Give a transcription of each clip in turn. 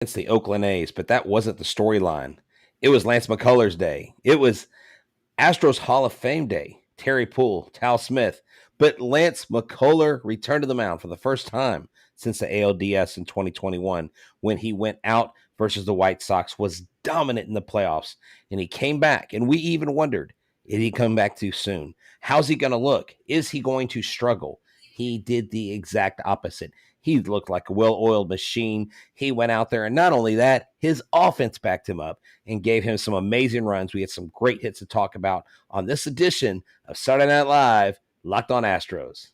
against the Oakland A's, but that wasn't the storyline. It was Lance McCullers Day. It was Astros Hall of Fame Day. Terry Poole, Tal Smith. But Lance McCullers returned to the mound for the first time since the ALDS in 2021 when he went out versus the White Sox, was dominant in the playoffs, and he came back. And we even wondered, did he come back too soon? How's he going to look? Is he going to struggle? He did the exact opposite. He looked like a well-oiled machine. He went out there, and not only that, his offense backed him up and gave him some amazing runs. We had some great hits to talk about on this edition of Saturday Night Live, Locked On Astros.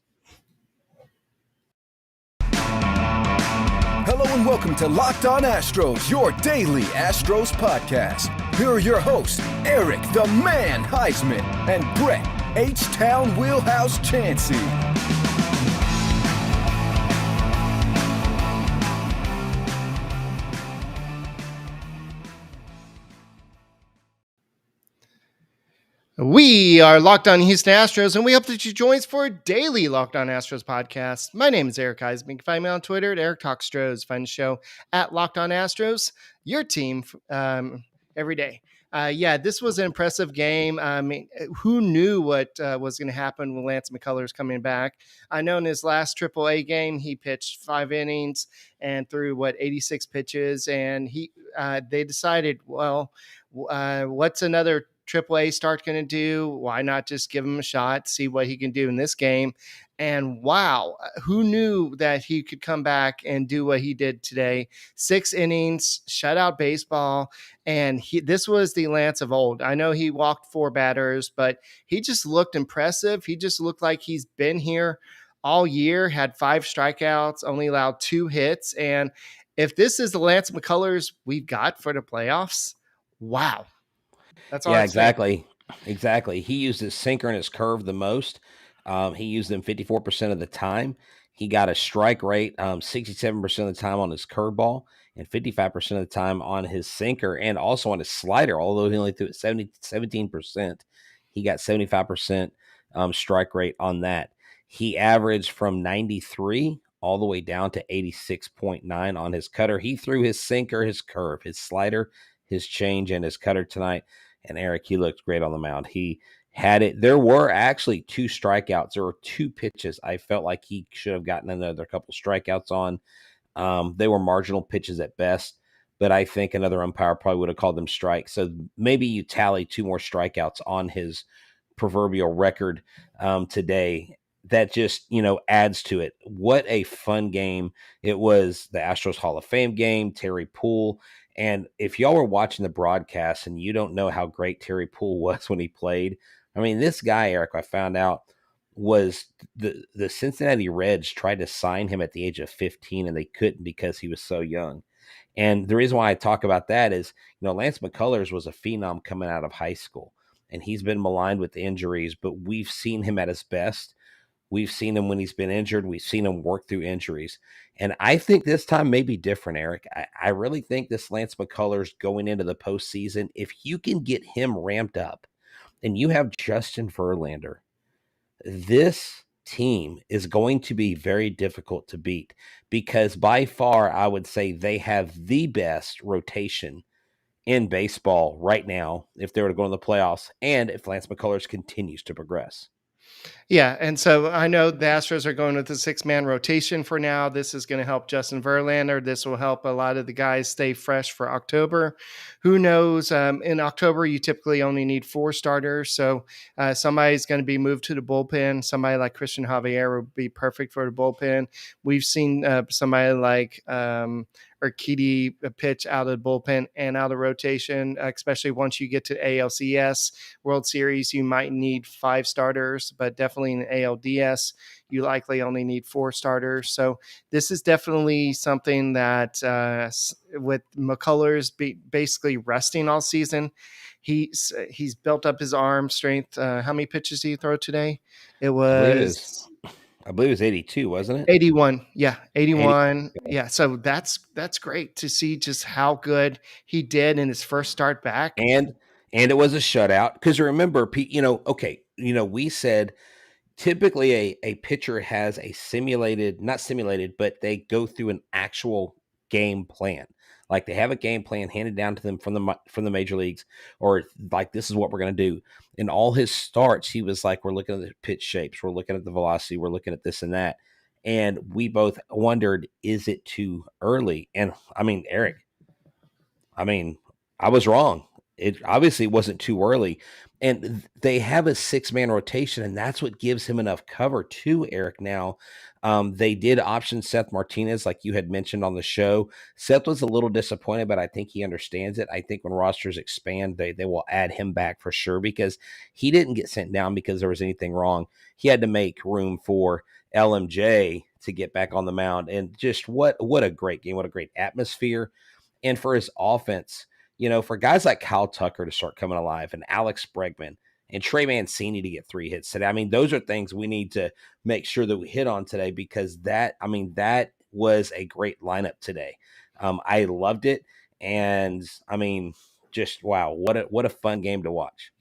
Hello and welcome to Locked On Astros, your daily Astros podcast. Here are your hosts, Eric the Man Huysman and Brett H-Town Wheelhouse Chancey. We are Locked On Houston Astros, and we hope that you join us for a daily Locked On Astros podcast. My name is Eric Huysman. You can find me on Twitter at Eric Talk Stros. Find the show at Locked On Astros, your team every day. This was an impressive game. I mean, who knew what was going to happen with Lance McCullers coming back? I know in his last AAA game, he pitched 5 innings and threw 86 pitches, and they decided, what's another AAA start going to do? Why not just give him a shot, see what he can do in this game? And wow, who knew that he could come back and do what he did today? 6 innings, shutout baseball. And this was the Lance of old. I know he walked 4 batters, but he just looked impressive. He just looked like he's been here all year, had 5 strikeouts, only allowed 2 hits. And if this is the Lance McCullers we've got for the playoffs, wow. That's all. Yeah, exactly. Exactly. He used his sinker and his curve the most. He used them 54% of the time. He got a strike rate 67% of the time on his curveball and 55% of the time on his sinker and also on his slider, although he only threw it 17%. He got 75% strike rate on that. He averaged from 93 all the way down to 86.9 on his cutter. He threw his sinker, his curve, his slider, his change, and his cutter tonight. And Eric, he looked great on the mound. He had it. There were actually 2 strikeouts. There were 2 pitches I felt like he should have gotten another couple strikeouts on. They were marginal pitches at best, but I think another umpire probably would have called them strikes. So maybe you tally 2 more strikeouts on his proverbial record today. That just, adds to it. What a fun game. It was the Astros Hall of Fame game, Terry Poole. And if y'all were watching the broadcast and you don't know how great Terry Poole was when he played, I mean, this guy, Eric, I found out was the Cincinnati Reds tried to sign him at the age of 15 and they couldn't because he was so young. And the reason why I talk about that is, Lance McCullers was a phenom coming out of high school and he's been maligned with injuries, but we've seen him at his best. We've seen him when he's been injured. We've seen him work through injuries. And I think this time may be different, Eric. I really think this Lance McCullers going into the postseason, if you can get him ramped up and you have Justin Verlander, this team is going to be very difficult to beat because by far, I would say they have the best rotation in baseball right now if they were to go in the playoffs and if Lance McCullers continues to progress. Yeah, and so I know the Astros are going with the 6-man rotation for now. This is going to help Justin Verlander. This will help a lot of the guys stay fresh for October. Who knows? In October, you typically only need 4 starters, so somebody's going to be moved to the bullpen. Somebody like Christian Javier would be perfect for the bullpen. We've seen somebody like Urquidy pitch out of the bullpen and out of rotation, especially once you get to ALCS World Series. You might need 5 starters, but definitely in ALDS, you likely only need 4 starters. So this is definitely something that with McCullers basically resting all season, he's built up his arm strength. How many pitches did he throw today? I believe it was 82, wasn't it? 81. Yeah, 81. 80. Yeah, so that's great to see just how good he did in his first start back. And it was a shutout because remember, we said typically a pitcher has a simulated, not simulated, but they go through an actual game plan. Like they have a game plan handed down to them from the major leagues, or like this is what we're going to do. In all his starts, he was like, we're looking at the pitch shapes, we're looking at the velocity, we're looking at this and that. And we both wondered, is it too early? And I mean, Eric, I was wrong. It obviously wasn't too early. And they have a 6-man rotation, and that's what gives him enough cover too, Eric. Now, they did option Seth Martinez, like you had mentioned on the show. Seth was a little disappointed, but I think he understands it. I think when rosters expand, they will add him back for sure, because he didn't get sent down because there was anything wrong. He had to make room for LMJ to get back on the mound. And just what a great game, what a great atmosphere. And for his offense, for guys like Kyle Tucker to start coming alive, and Alex Bregman and Trey Mancini to get 3 hits today. I mean, those are things we need to make sure that we hit on today, because that was a great lineup today. I loved it. And I mean, just wow, what a fun game to watch.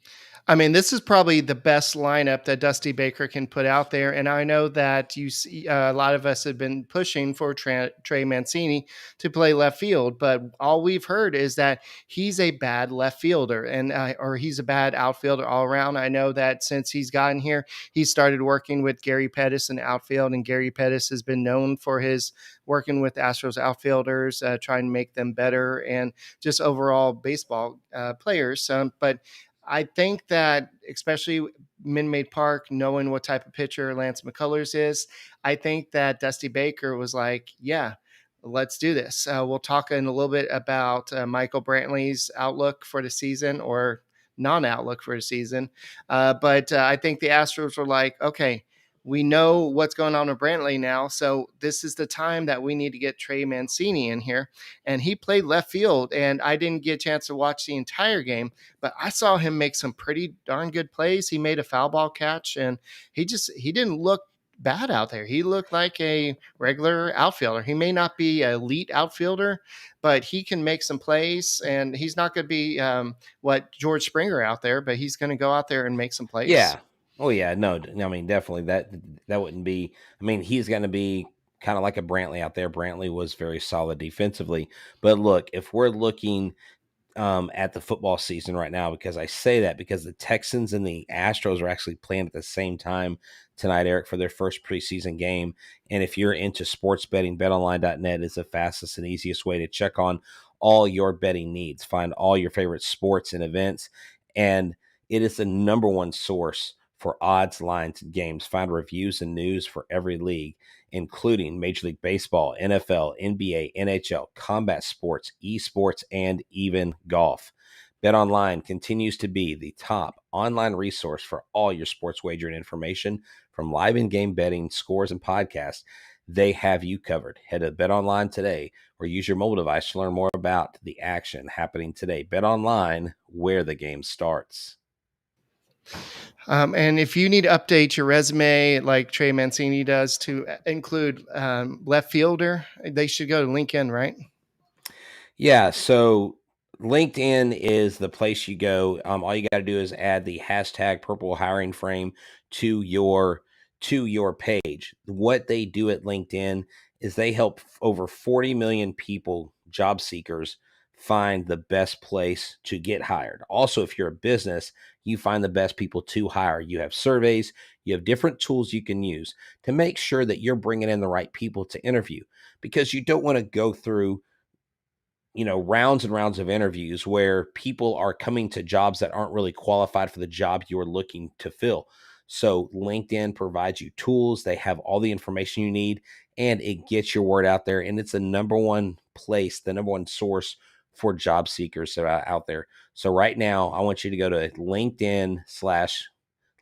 I mean, this is probably the best lineup that Dusty Baker can put out there. And I know that you see a lot of us have been pushing for Trey Mancini to play left field, but all we've heard is that he's a bad left fielder or he's a bad outfielder all around. I know that since he's gotten here, he started working with Gary Pettis in outfield, and Gary Pettis has been known for his working with Astros outfielders, trying to make them better and just overall baseball players. But I think that especially Minute Maid Park, knowing what type of pitcher Lance McCullers is, I think that Dusty Baker was like, yeah, let's do this. We'll talk in a little bit about Michael Brantley's outlook for the season, or non-outlook for the season. But I think the Astros were like, okay, we know what's going on with Brantley now, so this is the time that we need to get Trey Mancini in here. And he played left field, and I didn't get a chance to watch the entire game, but I saw him make some pretty darn good plays. He made a foul ball catch, and he didn't look bad out there. He looked like a regular outfielder. He may not be an elite outfielder, but he can make some plays, and he's not going to be what George Springer out there, but he's going to go out there and make some plays. Yeah. Oh yeah, no, I mean, definitely that wouldn't be, I mean, he's going to be kind of like a Brantley out there. Brantley was very solid defensively, but look, if we're looking at the football season right now, because I say that because the Texans and the Astros are actually playing at the same time tonight, Eric, for their first preseason game. And if you're into sports betting, betonline.net is the fastest and easiest way to check on all your betting needs. Find all your favorite sports and events, and it is the number one source for odds, lines, and games. Find reviews and news for every league, including Major League Baseball, NFL, NBA, NHL, combat sports, esports, and even golf. BetOnline continues to be the top online resource for all your sports wagering information, from live in-game betting, scores, and podcasts. They have you covered. Head to BetOnline today or use your mobile device to learn more about the action happening today. BetOnline, where the game starts. And if you need to update your resume like Trey Mancini does to include left fielder, they should go to LinkedIn, right? Yeah, so LinkedIn is the place you go. All you got to do is add the hashtag purple hiring frame to your page. What they do at LinkedIn is they help over 40 million people, job seekers, find the best place to get hired. Also, if you're a business, you find the best people to hire. You have surveys, you have different tools you can use to make sure that you're bringing in the right people to interview, because you don't want to go through rounds and rounds of interviews where people are coming to jobs that aren't really qualified for the job you're looking to fill. So LinkedIn provides you tools. They have all the information you need, and it gets your word out there. And it's the number one place, the number one source for job seekers that are out there. So right now, I want you to go to LinkedIn/LockedOnMLB,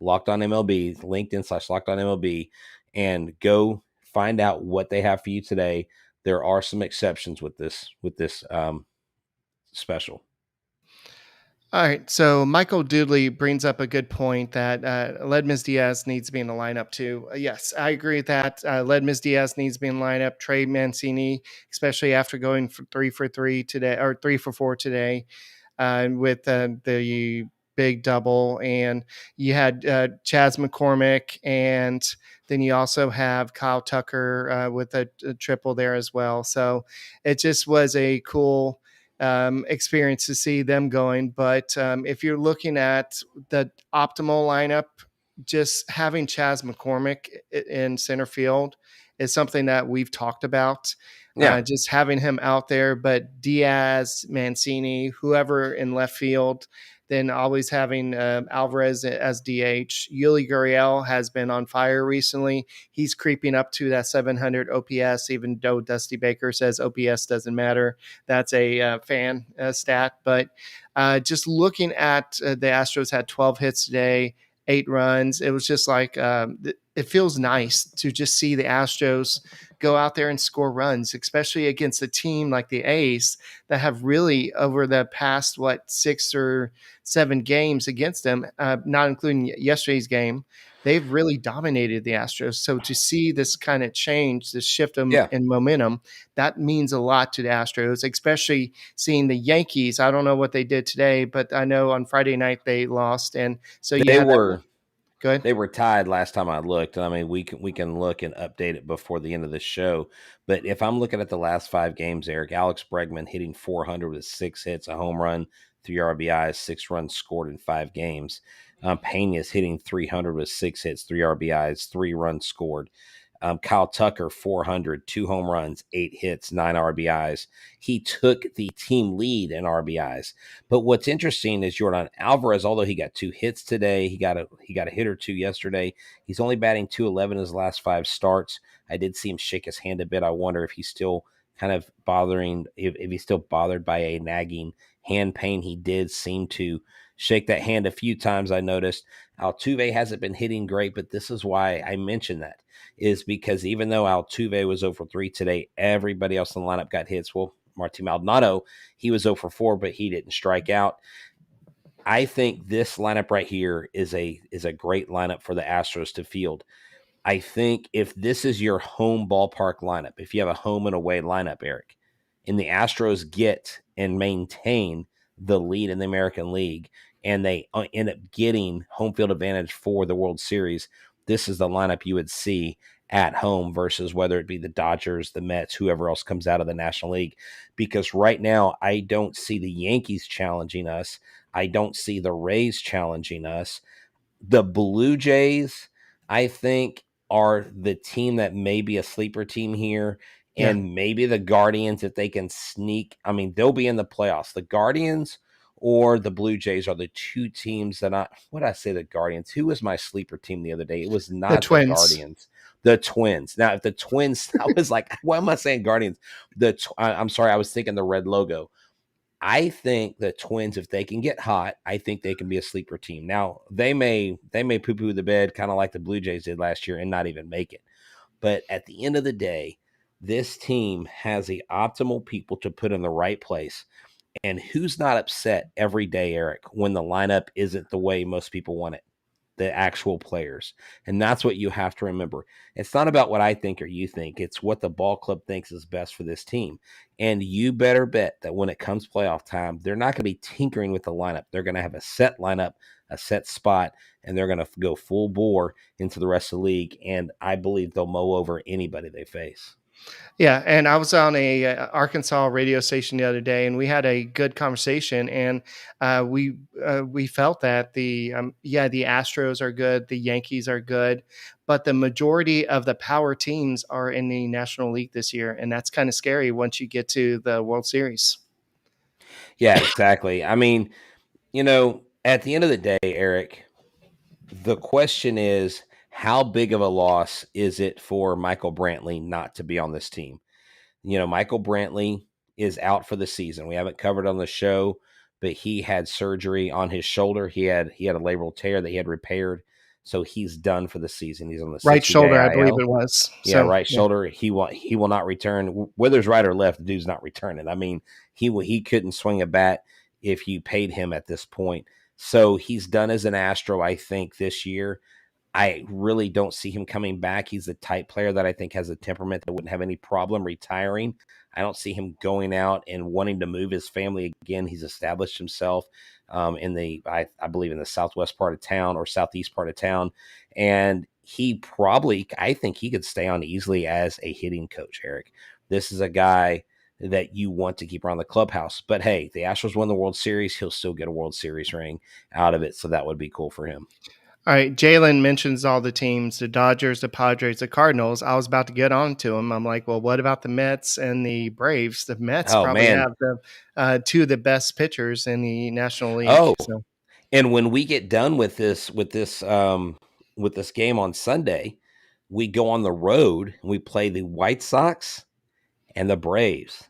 LinkedIn/LockedOnMLB, and go find out what they have for you today. There are some exceptions with this special. All right. So Michael Doodley brings up a good point that Ledmus Diaz needs to be in the lineup too. Yes, I agree with that. Ledmus Diaz needs to be in the lineup. Trey Mancini, especially after going for 3 for 3 today, or 3 for 4 today, with the big double. And you had Chas McCormick, and then you also have Kyle Tucker with a triple there as well. So it just was a cool experience to see them going. But if you're looking at the optimal lineup, just having Chas McCormick in center field is something that we've talked about. Yeah. Just having him out there, but Diaz, Mancini, whoever in left field, then always having Alvarez as DH. Yuli Gurriel has been on fire recently. He's creeping up to that 700 OPS, even though Dusty Baker says OPS doesn't matter. That's a fan stat. But just looking at the Astros had 12 hits today, 8 runs. It was just like it feels nice to just see the Astros go out there and score runs, especially against a team like the A's that have really over the past 6 or 7 games against them, not including yesterday's game, they've really dominated the Astros. So to see this kind of change, this shift in momentum, that means a lot to the Astros, especially seeing the Yankees. I don't know what they did today, but I know on Friday night they lost, and so They were. Good. They were tied last time I looked. And I mean, we can look and update it before the end of the show. But if I'm looking at the last 5 games, Eric, Alex Bregman hitting 400 with 6 hits, a home run, 3 RBIs, 6 runs scored in 5 games. Pena's hitting 300 with 6 hits, 3 RBIs, 3 runs scored. Kyle Tucker, 400, 2 home runs, 8 hits, 9 RBIs. He took the team lead in RBIs. But what's interesting is Jordan Alvarez, although he got 2 hits today, he got a hit or 2 yesterday. He's only batting .211 in his last 5 starts. I did see him shake his hand a bit. I wonder if he's still kind of if he's still bothered by a nagging hand pain. He did seem to shake that hand a few times, I noticed. Altuve hasn't been hitting great, but this is why I mentioned that, is because even though Altuve was 0 for 3 today, everybody else in the lineup got hits. Well, Martin Maldonado, he was 0 for 4, but he didn't strike out. I think this lineup right here is a great lineup for the Astros to field. I think if this is your home ballpark lineup, if you have a home and away lineup, Eric, and the Astros get and maintain the lead in the American League, and they end up getting home field advantage for the World Series, this is the lineup you would see at home versus whether it be the Dodgers, the Mets, whoever else comes out of the National League. Because right now, I don't see the Yankees challenging us. I don't see the Rays challenging us. The Blue Jays, I think, are the team that may be a sleeper team here. And maybe the Guardians, if they can sneak, I mean, they'll be in the playoffs. The Guardians or the Blue Jays are the 2 teams that the Guardians? Who was my sleeper team the other day? It was not the Guardians. The Twins. Now, if the Twins, I was like, why am I saying Guardians? I'm sorry, I was thinking the red logo. I think the Twins, if they can get hot, I think they can be a sleeper team. Now, they may poo-poo the bed, kind of like the Blue Jays did last year, and not even make it. But at the end of the day, this team has the optimal people to put in the right place. And who's not upset every day, Eric, when the lineup isn't the way most people want it? The actual players. And that's what you have to remember. It's not about what I think or you think. It's what the ball club thinks is best for this team. And you better bet that when it comes playoff time, they're not going to be tinkering with the lineup. They're going to have a set lineup, a set spot, and they're going to go full bore into the rest of the league. And I believe they'll mow over anybody they face. Yeah, and I was on a Arkansas radio station the other day, and we had a good conversation, and we felt that the Astros are good, the Yankees are good, but the majority of the power teams are in the National League this year, and that's kind of scary once you get to the World Series. Yeah, exactly. I mean, at the end of the day, Eric, the question is, how big of a loss is it for Michael Brantley not to be on this team? Michael Brantley is out for the season. We haven't covered on the show, but he had surgery on his shoulder. He had a labral tear that he had repaired, so he's done for the season. He's on the right shoulder, IL. I believe it was. Shoulder. He will not return. Whether it's right or left, the dude's not returning. I mean, he couldn't swing a bat if you paid him at this point. So he's done as an Astro, I think, this year. I really don't see him coming back. He's the type player that I think has a temperament that wouldn't have any problem retiring. I don't see him going out and wanting to move his family again. He's established himself I believe in the southwest part of town or southeast part of town. And I think he could stay on easily as a hitting coach, Eric. This is a guy that you want to keep around the clubhouse. But hey, the Astros won the World Series. He'll still get a World Series ring out of it. So that would be cool for him. All right, Jalen mentions all the teams, the Dodgers, the Padres, the Cardinals. I was about to get on to him. I'm like, well, what about the Mets and the Braves? The Mets Oh, probably man. have the two of the best pitchers in the National League. Oh, So and when we get done with this game on Sunday, we go on the road and we play the White Sox and the Braves.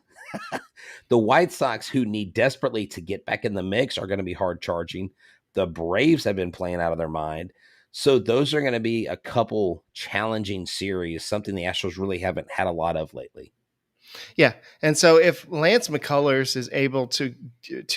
The White Sox, who need desperately to get back in the mix, are going to be hard charging. The Braves have been playing out of their mind. So those are going to be a couple challenging series, something the Astros really haven't had a lot of lately. yeah, and so if Lance McCullers is able to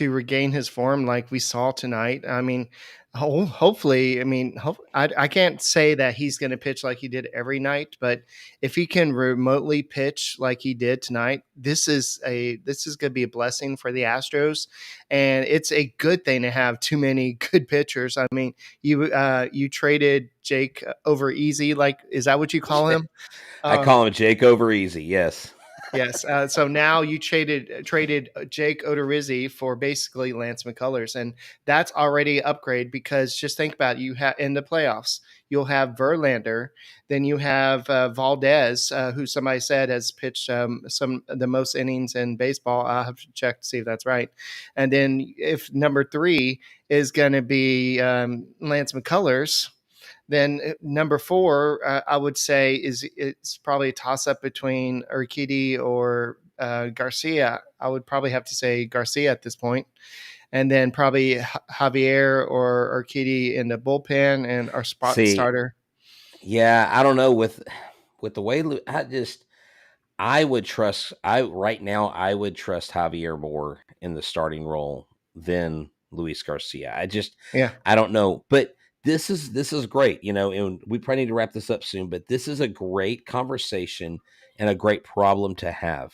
regain his form like we saw tonight, I mean, hopefully, I mean, I can't say that he's going to pitch like he did every night, but if he can remotely pitch like he did tonight, this is going to be a blessing for the Astros, and it's a good thing to have too many good pitchers. I mean, you traded Jake over easy, like is that what you call him? I call him Jake over easy. Yes. Yes. So now you traded Jake Odorizzi for basically Lance McCullers, and that's already an upgrade because just think about it, you have in the playoffs you'll have Verlander, then you have Valdez, who somebody said has pitched some of the most innings in baseball. I'll have to check to see if that's right. And then if number 3 is going to be Lance McCullers. Then number 4, I would say it's probably a toss up between Urquidy or Garcia. I would probably have to say Garcia at this point, and then probably Javier or Urquidy in the bullpen and our spot starter. Yeah, I don't know with the way I would trust Javier more in the starting role than Luis Garcia. I don't know, but this is great, and we probably need to wrap this up soon, but this is a great conversation and a great problem to have.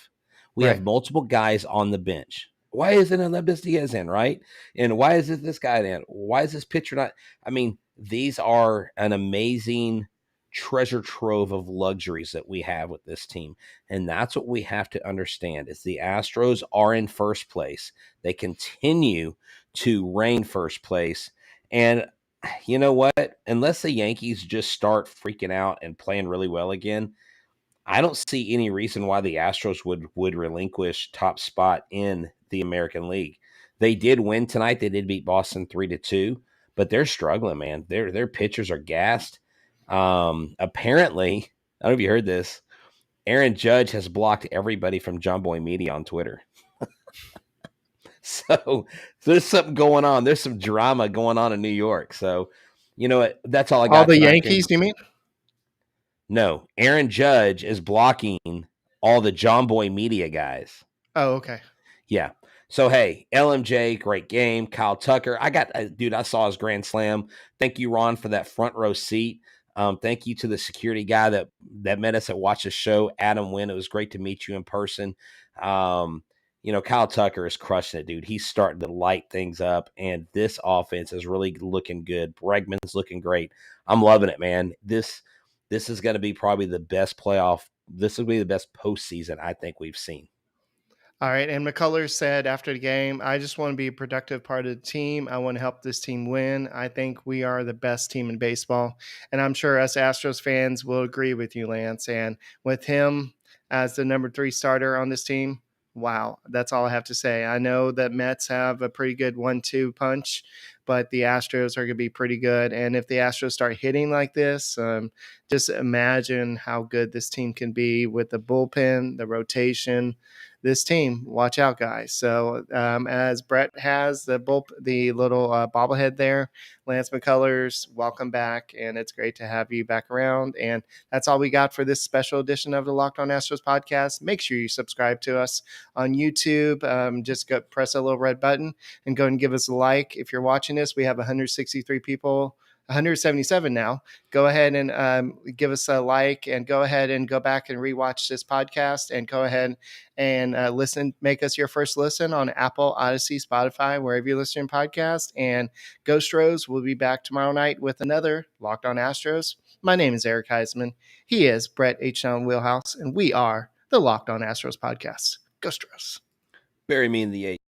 We have multiple guys on the bench. Why isn't Alexis Diaz in, right? And why is this guy in? Why is this pitcher not? I mean, these are an amazing treasure trove of luxuries that we have with this team. And that's what we have to understand is the Astros are in first place. They continue to reign first place. And you know what? Unless the Yankees just start freaking out and playing really well again, I don't see any reason why the Astros would relinquish top spot in the American League. They did win tonight. They did beat Boston 3-2, but they're struggling, man. Their pitchers are gassed. Apparently, I don't know if you heard this. Aaron Judge has blocked everybody from John Boy Media on Twitter. So there's something going on. There's some drama going on in New York. So, you know what? That's all I got. All the Yankees, you mean? No, Aaron Judge is blocking all the John Boy Media guys. Oh, okay. Yeah. So, hey, LMJ, great game. Kyle Tucker. I saw his grand slam. Thank you, Ron, for that front row seat. Thank you to the security guy that met us at Watch the Show, Adam Wynn. It was great to meet you in person. Kyle Tucker is crushing it, dude. He's starting to light things up, and this offense is really looking good. Bregman's looking great. I'm loving it, man. This is going to be probably the best playoff. This will be the best postseason I think we've seen. All right. And McCullers said after the game, I just want to be a productive part of the team. I want to help this team win. I think we are the best team in baseball. And I'm sure us Astros fans will agree with you, Lance. And with him as the number 3 starter on this team, wow, that's all I have to say. I know that Mets have a pretty good 1-2 punch, but the Astros are going to be pretty good. And if the Astros start hitting like this, just imagine how good this team can be with the bullpen, the rotation. This team, watch out, guys. So as Brett has the little bobblehead there, Lance McCullers, welcome back, and it's great to have you back around. And that's all we got for this special edition of the Locked On Astros podcast. Make sure you subscribe to us on YouTube. Just go press that little red button and go and give us a like. If you're watching this, we have 163 people. 177 now. Go ahead and give us a like, and go ahead and go back and rewatch this podcast, and go ahead and listen. Make us your first listen on Apple, Odyssey, Spotify, wherever you listen to podcast. And Ghost Rose will be back tomorrow night with another Locked On Astros. My name is Eric Huysman. He is Brett H. Down Wheelhouse, and we are the Locked On Astros podcast. Go Astros. Bury me in the 8.